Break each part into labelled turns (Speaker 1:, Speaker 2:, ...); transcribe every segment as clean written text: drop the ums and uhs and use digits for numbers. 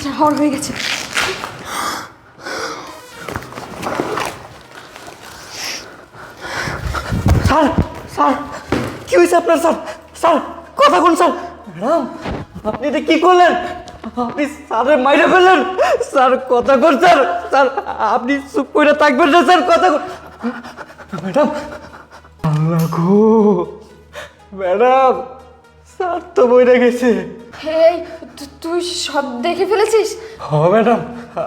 Speaker 1: ঝড় হয়ে গেছে।
Speaker 2: স্যার স্যার কি হয়েছে আপনার? স্যার স্যার কথা কোন স্যার? ম্যাডাম আপনি এটা কি করলেন? আপনি স্যারের মাইরে ফেললেন। স্যার কথা কোন স্যার? স্যার আপনি চুপ করে থাকবেন না স্যার, কথা কোন? ম্যাডাম আল্লাহ গো, ম্যাডাম স্যার তো বইরে গেছে।
Speaker 1: এই তুই সব দেখে ফেলেছিস?
Speaker 2: হ্যাঁ ম্যাডাম,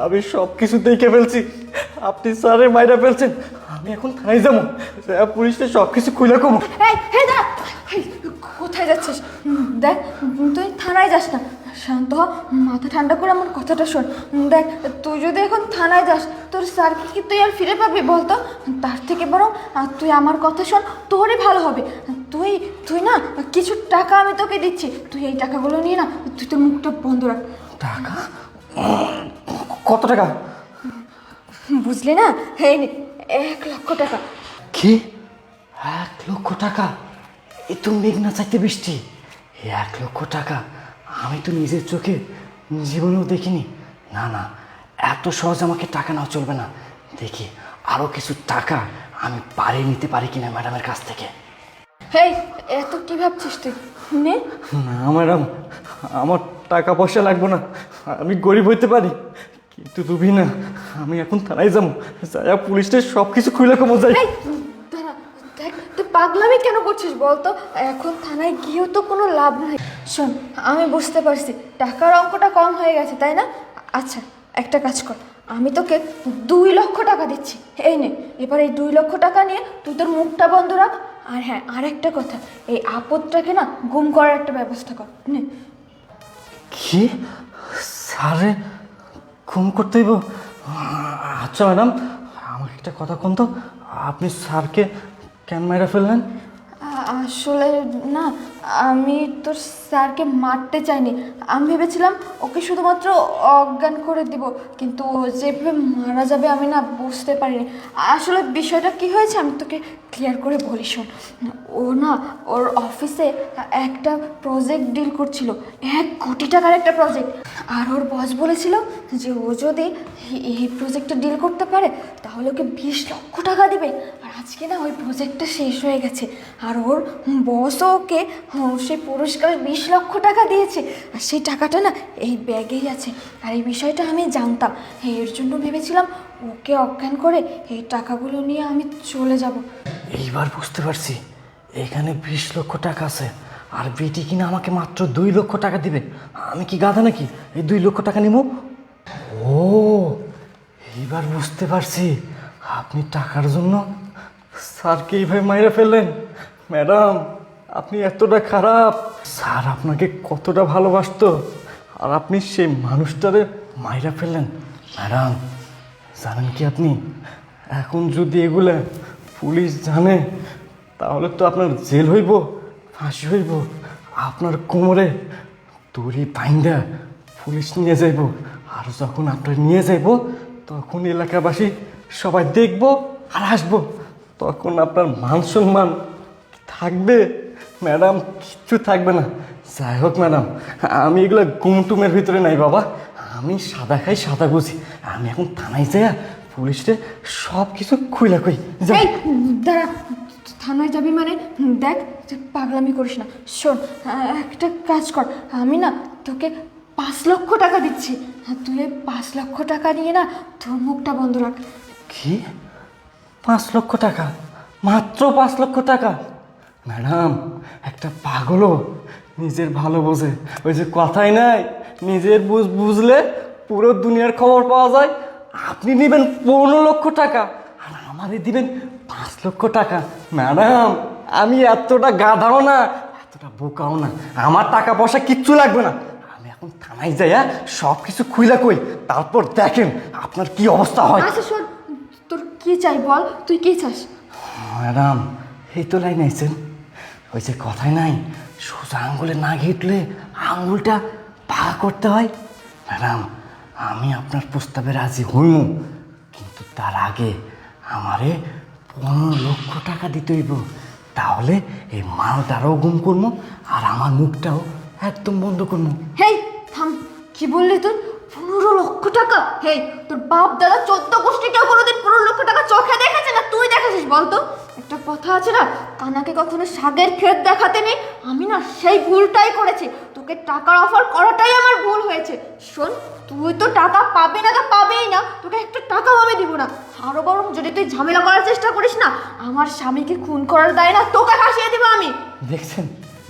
Speaker 2: আমি সব কিছু দেখে ফেলছি। আপনি স্যারের মাইরা ফেলছেন। আমি এখন থানায় যাবো, পুলিশে সব কিছু খুলে কমো।
Speaker 1: এই দাঁড়া, কোথায় যাচ্ছিস? দেখ, তুই থানায় যাস না, শান্ত হ, মাথা ঠান্ডা করে আমার কথাটা শোন। দেখ, তুই যদি এখন থানায় যাস তোর স্যারকে কি তুই আর ফিরে পাবি বলতো? তার থেকে বরং তুই আমার কথা শোন, তোরই ভালো হবে। তুই তুই না কিছু টাকা আমি তোকে দিচ্ছি, তুই এই টাকাগুলো নিয়ে না তুই তোর মুখটা বন্ধ রাখ।
Speaker 2: টাকা? কত টাকা?
Speaker 1: বুঝলি না? এই নে 1,00,000 টাকা।
Speaker 2: কি 1,00,000 টাকা? এ তো মেঘনা চাইতে বৃষ্টি। 1,00,000 টাকা আমি তো নিজের চোখে জীবনেও দেখিনি। না না, এত সহজ আমাকে টাকা নেওয়া চলবে না। দেখি আরও কিছু টাকা আমি পাড়িয়ে নিতে পারি কিনা ম্যাডামের কাছ থেকে।
Speaker 1: হেই, এত কি ভাবছিস তুই? নে।
Speaker 2: না ম্যাডাম, আমার টাকা পয়সা লাগবে না, আমি গরিব হইতে পারি, কিন্তু তুমি না। আমি এখন থানায় যাবো, যাই পুলিশের সব কিছু খুলে কমো যাই।
Speaker 1: এই, দাঁড়া, দেখ তুই পাগলামি কেন করছিস বলতো? এখন থানায় গিয়েও তো কোনো লাভ নাই। শোন, আমি বুঝতে পারছি টাকার অঙ্কটা কম হয়ে গেছে, তাই না? আচ্ছা, একটা কাজ কর, আমি তোকে 2,00,000 টাকা দিচ্ছি। এই নে, এবার এই 2,00,000 টাকা নিয়ে তুই তোর মুখটা বন্ধ রাখ। আর হ্যাঁ, আর একটা কথা, এই আপদটাকে না গুম করার একটা ব্যবস্থা কর। নে।
Speaker 2: কি? স্যারে খুন করতে হইব? আচ্ছা ম্যাডাম, আমাকে একটা কথা কোন তো, আপনি স্যারকে কেন মাইরা ফেললেন?
Speaker 1: আসলে না, আমি তোর স্যারকে মারতে চাইনি। আমি ভেবেছিলাম ওকে শুধুমাত্র অজ্ঞান করে দিব, কিন্তু ও যেভাবে মারা যাবে আমি না বুঝতে পারিনি। আসলে বিষয়টা কি হয়েছে আমি তোকে ক্লিয়ার করে বলি, শোন। ও না ওর অফিসে একটা প্রজেক্ট ডিল করছিল, 1,00,00,000 টাকার একটা প্রজেক্ট। আর ওর বস বলেছিল যে ও যদি এই প্রজেক্টটা ডিল করতে পারে তাহলে ওকে 20,00,000 টাকা দিবে। আর আজকে না ওই প্রজেক্টটা শেষ হয়ে গেছে, আর ওর বসও ওকে সেই পুরস্কারের 20,00,000 টাকা দিয়েছে। আর সেই টাকাটা না এই ব্যাগেই আছে। আর এই বিষয়টা আমি জানতাম, এর জন্য ভেবেছিলাম ওকে অজ্ঞান করে এই টাকাগুলো নিয়ে আমি চলে যাব।
Speaker 2: এইবার বুঝতে পারছি, এখানে 20,00,000 টাকা আছে, আর বেটি কিনা আমাকে মাত্র 2,00,000 টাকা দিবে। আমি কি গাধা নাকি এই 2,00,000 টাকা নিব? ও, এইবার বুঝতে পারছি, আপনি টাকার জন্য স্যারকে এইভাবে মাইরা ফেললেন। ম্যাডাম আপনি এতটা খারাপ, স্যার আপনাকে কতটা ভালোবাসতো, আর আপনি সেই মানুষটারে মাইরা ফেললেন। ম্যাডাম জানেন কি আপনি, এখন যদি এগুলা পুলিশ জানে তাহলে তো আপনার জেল হইব, ফাঁসি হইব। আপনার কোমরে দড়ি বাইন্ধা পুলিশ নিয়ে যাইব, আর যখন আপনার নিয়ে যাইব তখন এলাকাবাসী সবাই দেখব আর আসবো, তখন আপনার মান সম্মান থাকবে? ম্যাডাম কিচ্ছু থাকবে না। যাই হোক ম্যাডাম, আমি এগুলো গুমটুমের ভিতরে নাই বাবা, আমি সাদা খাই সাদা বুঝি। আমি এখন থানায় যাই পুলিশে সব কিছু খুইলা কই।
Speaker 1: এই দাঁড়া, থানায় যাবি মানে? দেখ, তুই পাগলামি করিস না। শোন, একটা কাজ কর, আমি না তোকে 5,00,000 টাকা দিচ্ছি। তুই 5,00,000 টাকা নিয়ে না তোর মুখটা বন্ধ রাখ।
Speaker 2: কি 5,00,000 টাকা? মাত্র 5,00,000 টাকা? ম্যাডাম একটা পাগলও নিজের ভালো বোঝে, ওই যে কথাই নাই, নিজের বুঝলে পুরো দুনিয়ার খবর পাওয়া যায়। আপনি নেবেন 15,00,000 টাকা আর আমারে দিবেন 5,00,000 টাকা? ম্যাডাম আমি এতটা গাধাও না, এতটা বোকাও না, আমার টাকা পয়সা কিচ্ছু লাগবে না। আমি এখন থানায় যাই, সব কিছু খুইলা কই, তারপর দেখেন আপনার কি অবস্থা হয়।
Speaker 1: আচ্ছা শোন, তোর কি চাই বল, তুই কি চাস?
Speaker 2: ম্যাডাম এই তো লাইন আইছেন, ওই যে কথাই নাই, সোজা আঙ্গুলে না ঘেঁটলে আঙ্গুলটা ভাগ করতে হয়। ম্যাডাম আমি আপনার প্রস্তাবে রাজি হইমু, কিন্তু তার আগে আমারে 15,00,000 টাকা দিতে হইব, তাহলে এই মালটারও গুম করবো আর আমার মুখটাও একদম বন্ধ করবো।
Speaker 1: হেই থাম, কি বললি তুই? 15 লক্ষ টাকা? হেই, তোর বাপ দাদা 14 গোষ্ঠী কেউ কোনোদিন 15 লক্ষ টাকা চোখে দেখেছে না? তুই দেখেছিস বলতো? একটা কথা আছে না, কানাকে কখনো শাকের ক্ষেত দেখাতে নেই। আমি না সেই ভুলটাই করেছি, তোকে টাকার অফার করাটাই আমার ভুল হয়েছে। শোন, তুই তো টাকা পাবি না, তো পাবেই না, তোকে একটা টাকাও আমি দিব না। আরো বরং যদি তুই ঝামেলা করার চেষ্টা করিস না, আমার স্বামীকে খুন করার দায় না তোকে ফাঁসিয়ে দিব আমি।
Speaker 2: দেখছেন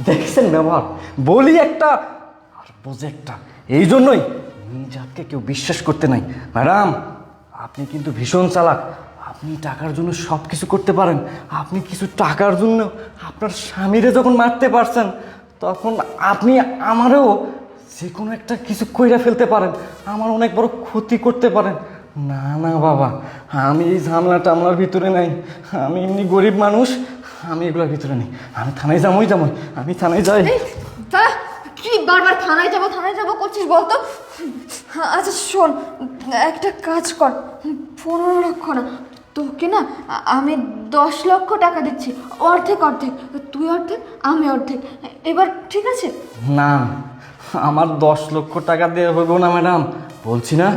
Speaker 2: দেখছেন ব্যবহার, বলি একটা আর বোঝে একটা। এই জন্যই নিজ হাতকে কেউ বিশ্বাস করতে নাই। ম্যাডাম, আপনি কিন্তু ভীষণ চালাক। আপনি টাকার জন্য সব কিছু করতে পারেন। আপনি কিছু টাকার জন্য আপনার স্বামীরে যখন মারতে পারছেন, তখন আপনি আমারও যে কোনো একটা কিছু কইরা ফেলতে পারেন, আমার অনেক বড় ক্ষতি করতে পারেন। না না বাবা, আমি এই ঝামেলা টামলার ভিতরে নাই। আমি এমনি গরিব মানুষ, আমি এগুলোর ভিতরে নেই। আমি থানায় যাবোই, আমি থানায় যাই।
Speaker 1: এই, দাঁড়া, কি বারবার থানায় যাবো করছিস বলতো? আচ্ছা শোন, একটা কাজ কর, 15 লক্ষ না, তোকে না আমি 10 লক্ষ টাকা দিচ্ছি। অর্ধেক অর্ধেক, তুই অর্ধেক আমি অর্ধেক। এবার ঠিক আছে?
Speaker 2: না, আমার 10 লক্ষ টাকা দিয়ে হইব না ম্যাডাম। বলছি না,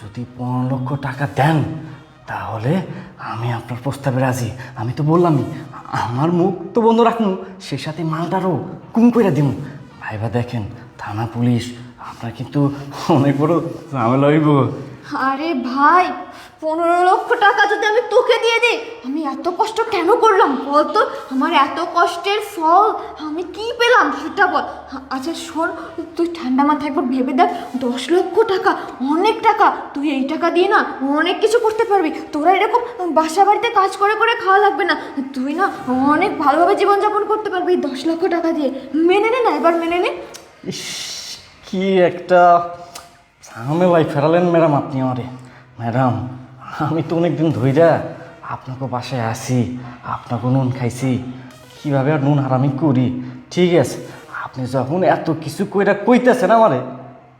Speaker 2: যদি 15 লক্ষ টাকা দেন তাহলে আমি আপনার প্রস্তাবে রাজি। আমি তো বললামই, আমার মুখ তো বন্ধ রাখুন, সে সাথে মালটারও কুম করে দিন। ভাইবা দেখেন, থানা পুলিশ আপনার কিন্তু অনেক বড় ঝামেলা হইব।
Speaker 1: আরে ভাই, 15 লক্ষ টাকা যদি আমি তোকে দিয়ে দিই, আমি এত কষ্ট কেন করলাম বলতো? আমার এত কষ্টের ফল আমি কি পেলাম সেটা বল। আচ্ছা শোন, তুই ঠান্ডা মাথায় একবার ভেবে দেখ, 10 লক্ষ টাকা অনেক টাকা। তুই এই টাকা দিয়ে না অনেক কিছু করতে পারবি। তোরা এরকম বাসা বাড়িতে কাজ করে করে খাওয়া লাগবে না, তুই না অনেক ভালোভাবে জীবনযাপন করতে পারবি এই 10 লক্ষ টাকা দিয়ে। মেনে নে না, এবার মেনে নে।
Speaker 2: ইস, কি একটা ঝামেলায় ফেরালেন ম্যাডাম আপনি আমারে। ম্যাডাম, আমি তো অনেক দিন ধইরা আপনাকে বাসায় আসি, আপনাকে নুন খাইছি, কীভাবে আর নুন হারামি করি। ঠিক আছে, আপনি যখন এত কিছু কইরা কইতেছেন আমারে,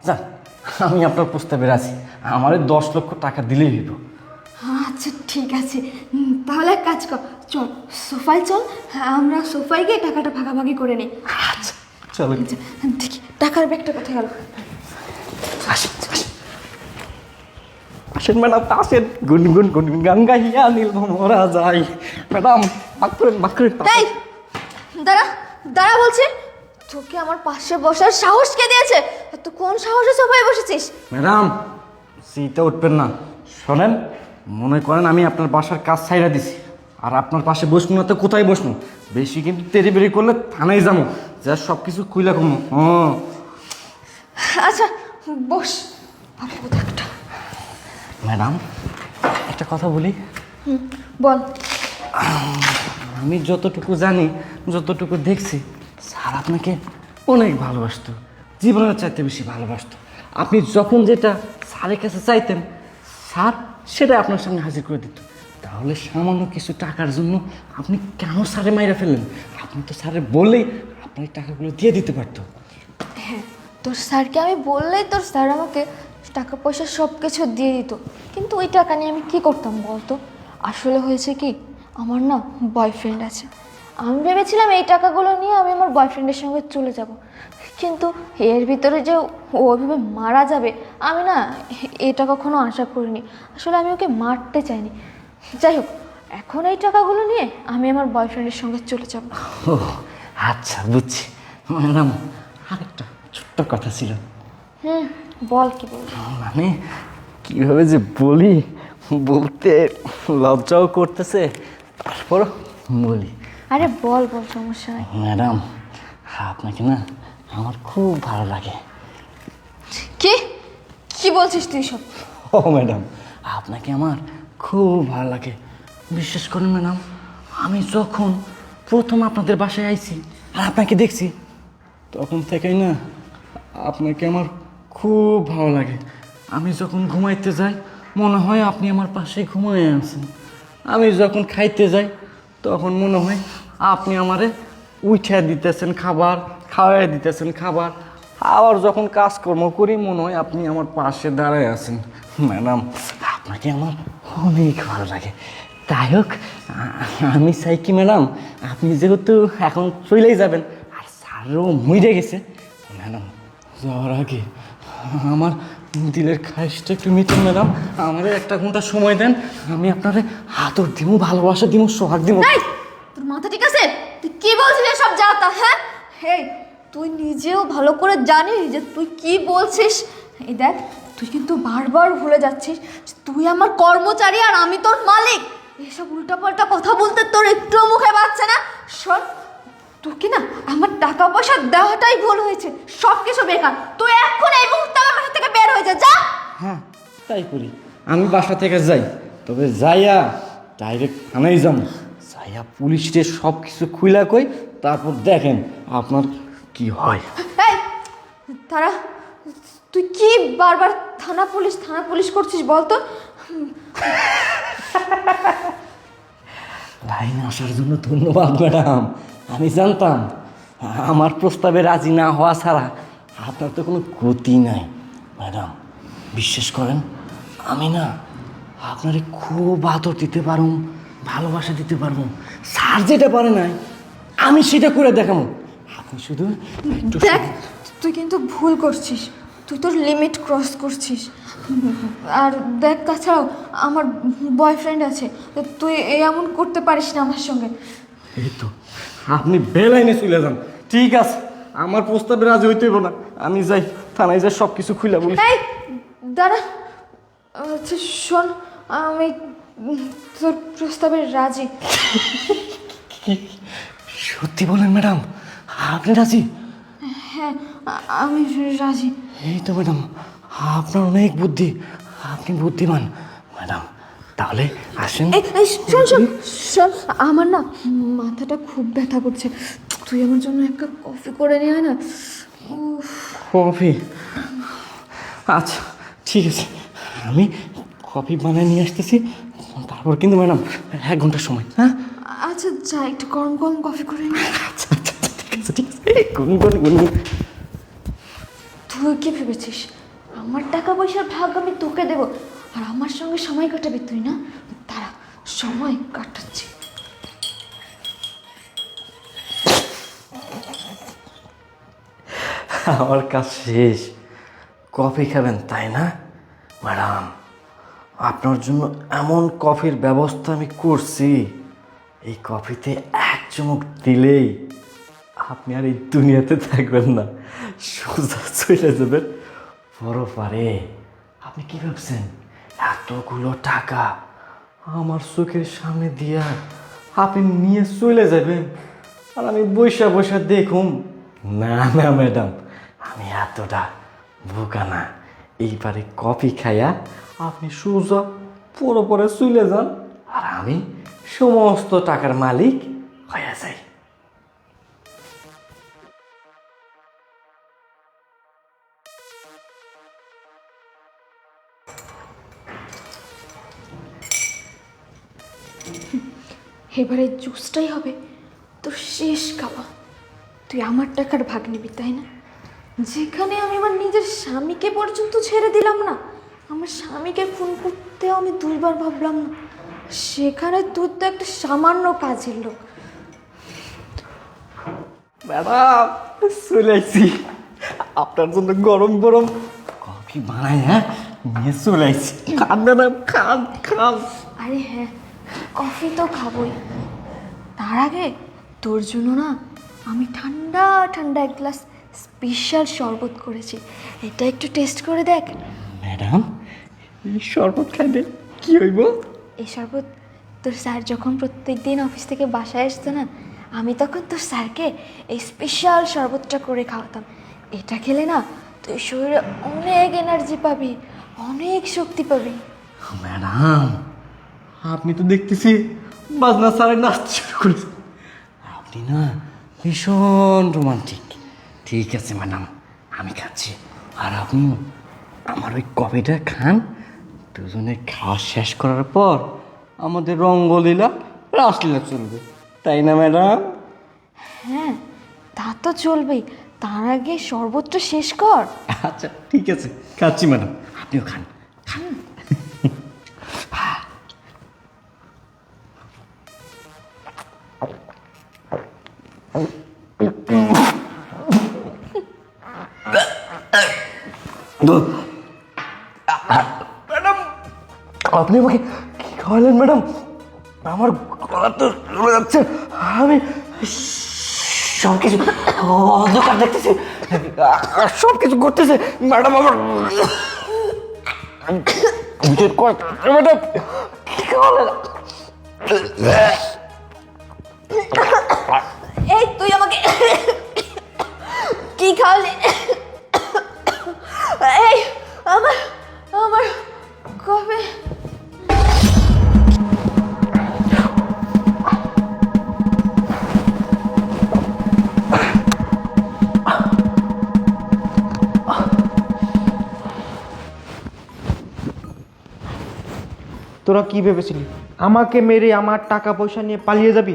Speaker 2: যান, আমি আপনার প্রস্তাবে আছি। আমারে 10 লক্ষ টাকা দিলেই হইব।
Speaker 1: আচ্ছা ঠিক আছে, তাহলে এক কাজ কর, চল সোফায় চল, আমরা সোফায় গিয়ে টাকাটা ভাগাভাগি করে নিই।
Speaker 2: আচ্ছা চলো।
Speaker 1: আচ্ছা, দেখি টাকার ব্যাগটা কোথায় গেল।
Speaker 2: আসেন আসেন আসেন ম্যাডাম, আসেন। গুনগুন গুনগুন গান গাইয়া নীল ভমরা যাই। ম্যাডাম, বাক করেন।
Speaker 1: এই দাঁড়া, দাঁড়া বলছি, তোকে আমার পাশে বসার সাহস কে দিয়েছে? তো কোন সাহসে সোফায় বসেছিস?
Speaker 2: ম্যাডাম, সিটে উঠবেন না। শোনেন, মনে করেন আমি আপনার বাসার কাজ ছাইরা দিছি, আর আপনার পাশে বসবো না তো কোথায় বসবো? বেশি কিন্তু তেরি বেরি করলে থানায় যাবো, যা সব কিছু কুইলা কমো।
Speaker 1: আচ্ছা বস, বাবু একটা।
Speaker 2: ম্যাডাম, একটা কথা বলি।
Speaker 1: বল।
Speaker 2: আমি যতটুকু জানি, যতটুকু দেখছি, স্যার আপনাকে অনেক ভালোবাসতো, জীবনের চাইতে বেশি ভালোবাসতো। আপনি যখন যেটা স্যারের কাছে চাইতেন, স্যার সেটা আপনার সামনে হাজির করে দিত। তাহলে সামান্য কিছু টাকার জন্য আপনি কেন স্যারে মাইরা ফেললেন? আপনি তো স্যারের বললেই আপনার টাকাগুলো দিয়ে দিতে পারতো।
Speaker 1: হ্যাঁ, তোর স্যারকে আমি বললেই তোর স্যার আমাকে টাকা পয়সা সব কিছু দিয়ে দিত, কিন্তু ওই টাকা নিয়ে আমি কী করতাম বলতো? আসলে হয়েছে কি, আমার না বয়ফ্রেন্ড আছে। আমি ভেবেছিলাম এই টাকাগুলো নিয়ে আমি আমার বয়ফ্রেন্ডের সঙ্গে চলে যাব, কিন্তু এর ভিতরে যে ও ওইভাবে মারা যাবে আমি না এটা কখনো আশা করিনি। আসলে আমি ওকে মারতে চাইনি। যাই হোক, এখন এই টাকাগুলো নিয়ে আমি আমার বয়ফ্রেন্ডের সঙ্গে চলে যাব।
Speaker 2: ও আচ্ছা, বুঝছি। ম্যাডাম, আরেকটা ছোট্ট কথা ছিল।
Speaker 1: বল, কি বল?
Speaker 2: মানে কীভাবে যে বলি, বলতে লজ্জাও করতেছে, তারপর বলি।
Speaker 1: আরে বল বল, সমস্যা নাই।
Speaker 2: ম্যাডাম, আপনাকে না আমার খুব ভালো লাগে।
Speaker 1: কি কি বলছিস তুই সব?
Speaker 2: ও ম্যাডাম, আপনাকে আমার খুব ভালো লাগে। বিশ্বাস করুন ম্যাডাম, আমি যখন প্রথম আপনাদের বাসায় আইছি আর আপনাকে দেখছি, তখন থেকেই না আপনাকে আমার খুব ভালো লাগে। আমি যখন ঘুমাইতে যাই মনে হয় আপনি আমার পাশে ঘুমায় আছেন। আমি যখন খাইতে যাই তখন মনে হয় আপনি আমারে উঠে দিতেছেন খাবার, খাওয়াই দিতেছেন খাবার। আবার যখন কাজকর্ম করি মনে হয় আপনি আমার পাশে দাঁড়ায় আছেন। ম্যাডাম, আপনাকে আমার অনেক ভালো লাগে। তাই হোক, আমি চাই কি ম্যাডাম, আপনি যেহেতু এখন চলেই যাবেন আর স্যারও মরে গেছে, ম্যাডাম যাওয়ার আগে আমার দিলের খাইশটা একটু মিটুন ম্যাডাম, আমার 1 ঘন্টা সময় দেন, আমি আপনারে আদর দিব, ভালোবাসা দিব, সোহাগ দিব।
Speaker 1: এই, তোর মাথা ঠিক আছে? তুই কি বলছিস এসব যা তা? হ্যাঁ, হেই, তুই নিজেও ভালো করে জানিস যে তুই কি বলছিস। এই দেখ, তুই কিন্তু বারবার ভুলে যাচ্ছিস যে তুই আমার কর্মচারী আর আমি তোর মালিক। এসব উল্টাপাল্টা কথা বলতে তোর একটুও মুখে বাজছে না? শোন, তোকে না আমার টাকা পয়সা দেওয়াটাই ভুল হয়েছে, সব কিছু বেকার। তুই এখন এই মুহূর্তে আমার বাসা থেকে বের হয়ে যা।
Speaker 2: হ্যাঁ, তাই করি। আমি বাসা থেকে যাই, তবে যাইয়া ডাইরেক্ট থানায় যাম, যাইয়া পুলিশে সব কিছু খুইলা কই, তারপর দেখেন আপনার কি হয়।
Speaker 1: এই তারা, তুই কি বারবার থানা পুলিশ করছিস বলতো?
Speaker 2: লাইন আসার জন্য ধন্যবাদ ম্যাডাম। আমি জানতাম আমার প্রস্তাবে রাজি না হওয়া ছাড়া আপনার তো কোনো গতি নাই। ম্যাডাম, বিশ্বাস করেন, আমি না আপনারে খুব আদর দিতে পারুম, ভালোবাসা দিতে পারবো। স্যার যেটা পারে নাই আমি সেটা করে দেখাবো। আপনি শুধু একটু
Speaker 1: দেখ, তুই কিন্তু ভুল করছিস, তুই তোর লিমিট ক্রস করছিস। আর দেখ, তাছাড়াও আমার বয়ফ্রেন্ড আছে, তুই এমন করতে পারিস না আমার সঙ্গে।
Speaker 2: এই তো আপনি বেলাইনে চলে যান। ঠিক আছে, আমার প্রস্তাবে রাজি হইতে হইব না, আমি যাই থানায় যাই সব কিছু খুলে বলি।
Speaker 1: এই দাঁড়া, আচ্ছা শোন, আমি তোর প্রস্তাবে রাজি।
Speaker 2: সত্যি বলেন ম্যাডাম, আপনি রাজি?
Speaker 1: হ্যাঁ, আমি রাজি।
Speaker 2: এই তো ম্যাডাম, আপনার অনেক বুদ্ধি, আপনি বুদ্ধিমান ম্যাডাম। তাহলে আসেন।
Speaker 1: এই শোন শোন শোন, আমার না মাথাটা খুব ব্যথা করছে, তুই আমার জন্য এক কাপ কফি করে নিয়ে আয় না। উফ,
Speaker 2: কফি? আচ্ছা ঠিক আছে, আমি কফি বানিয়ে নিয়ে আসতেছি। তারপর কিন্তু ম্যাডাম 1 ঘন্টা সময়। হ্যাঁ
Speaker 1: আচ্ছা যা, একটু গরম গরম কফি করে নিয়ে আয়।
Speaker 2: আচ্ছা আচ্ছা আচ্ছা, ঠিক আছে ঠিক আছে। গুনগুন।
Speaker 1: তুই কি ভেবেছিস আমার টাকা পয়সার ভাগ আমি তোকে দেবো আর আমার সঙ্গে সময় কাটাবি তুই? না, তারা সময় কাটাচ্ছি।
Speaker 2: আমার কাজ শেষ। কফি খাবেন তাই না ম্যাডাম? আপনার জন্য এমন কফির ব্যবস্থা আমি করছি, এই কফিতে 1 চুমুক দিলেই আপনি আর এই দুনিয়াতে থাকবেন না, সোজা চলে যাবেন পরপারে। আপনি কি ভাবছেন এতগুলো টাকা আমার চোখের সামনে দিয়া আপনি নিয়ে চলে যাবেন আর আমি বৈশা বৈশা দেখুম? না না ম্যাডাম, আমি এতটা বোকা না। এইবারে কফি খাইয়া আপনি সোজা পরে চলে যান আর আমি সমস্ত টাকার মালিক হয়ে যাই।
Speaker 1: এবারে জুসটাই হবে তোর শেষ খাওয়া। তুই আমার টাকার ভাগ নিবি তাই না? যেখানে আমি আমার নিজের স্বামীকে পর্যন্ত ছেড়ে দিলাম না, আমার স্বামীকে খুন করতেও আমি 2বার ভাবলাম না, সেখানে তুই তো একটা সামান্য কাজের লোক।
Speaker 2: ম্যাডাম চলে আসছি, আপনার জন্য গরম গরম কফি বানাই, হ্যাঁ নিয়ে চলে আসছি। খান ম্যাডাম, খান খান।
Speaker 1: আরে হ্যাঁ, কফি তো খাবই, তার আগে তোর জন্য না আমি ঠান্ডা ঠান্ডা 1 গ্লাস স্পেশাল শরবত করেছি, এটা একটু টেস্ট করে দেখ।
Speaker 2: ম্যাডাম, এই শরবত খাইলে কি হইব?
Speaker 1: এই শরবত তোর স্যার যখন প্রত্যেক দিন অফিস থেকে বাসায় আসতো না, আমি তখন তোর স্যারকে এই স্পেশাল শরবতটা করে খাওয়াতাম। এটা খেলে না তুই শরীরে অনেক এনার্জি পাবি, অনেক শক্তি পাবি।
Speaker 2: ম্যাডাম, আপনি তো দেখতেছি বাজনা সারে নাচ শুরু করেছেন। আপনি না ভীষণ রোমান্টিক। ঠিক আছে ম্যাডাম, আমি খাচ্ছি আর আপনিও আমার ওই কফিটা খান। দুজনে খাওয়া শেষ করার পর আমাদের রঙ্গলীলা রাসলীলা চলবে, তাই না ম্যাডাম?
Speaker 1: হ্যাঁ, তা তো চলবেই, তার আগে শরবতটা শেষ কর।
Speaker 2: আচ্ছা ঠিক আছে, খাচ্ছি ম্যাডাম, আপনিও খান। ম্যাডাম, আপনি আমাকে কি খাওয়ালেন ম্যাডাম? আমার গলা তো চলে যাচ্ছে। আমি সব কিছু অন্ধকার দেখতেছি, সব কিছু করতেছে ম্যাডাম। আমার ম্যাডাম কি খাওয়ালেন?
Speaker 1: এই তুই আমাকে কি খাওয়ালি? এই আমার আমার কবে
Speaker 3: তোরা কি ভেবেছিলি আমাকে মেরে আমার টাকা পয়সা নিয়ে পালিয়ে যাবি?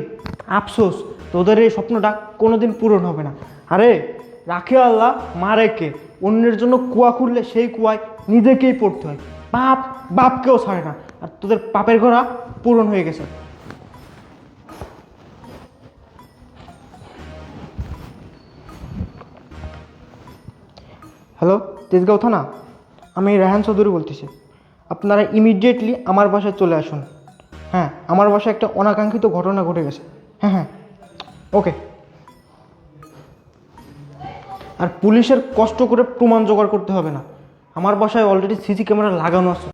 Speaker 3: আফসোস, তোদের এই স্বপ্নটা কোনোদিন পূরণ হবে না। আরে রাখে আল্লাহ মারে কে, অন্যের জন্য কুয়া খুললে সেই কুয়ায় নিজেকেই পড়তে হয়। বাপ বাপকেও ছাড়ে না, আর তোদের পাপের ঘোড়া পূরণ হয়ে গেছে। হ্যালো, তেজগাঁও থানা, আমি রেহান চৌধুরী বলতেছি। আপনারা ইমিডিয়েটলি আমার বাসায় চলে আসুন। হ্যাঁ, আমার বাসায় একটা অনাকাঙ্ক্ষিত ঘটনা ঘটে গেছে। হ্যাঁ হ্যাঁ, ওকে। আর পুলিশের কষ্ট করে প্রমাণ জোগাড় করতে হবে না, আমার বাসায় অলরেডি সিসি ক্যামেরা লাগানো আছে।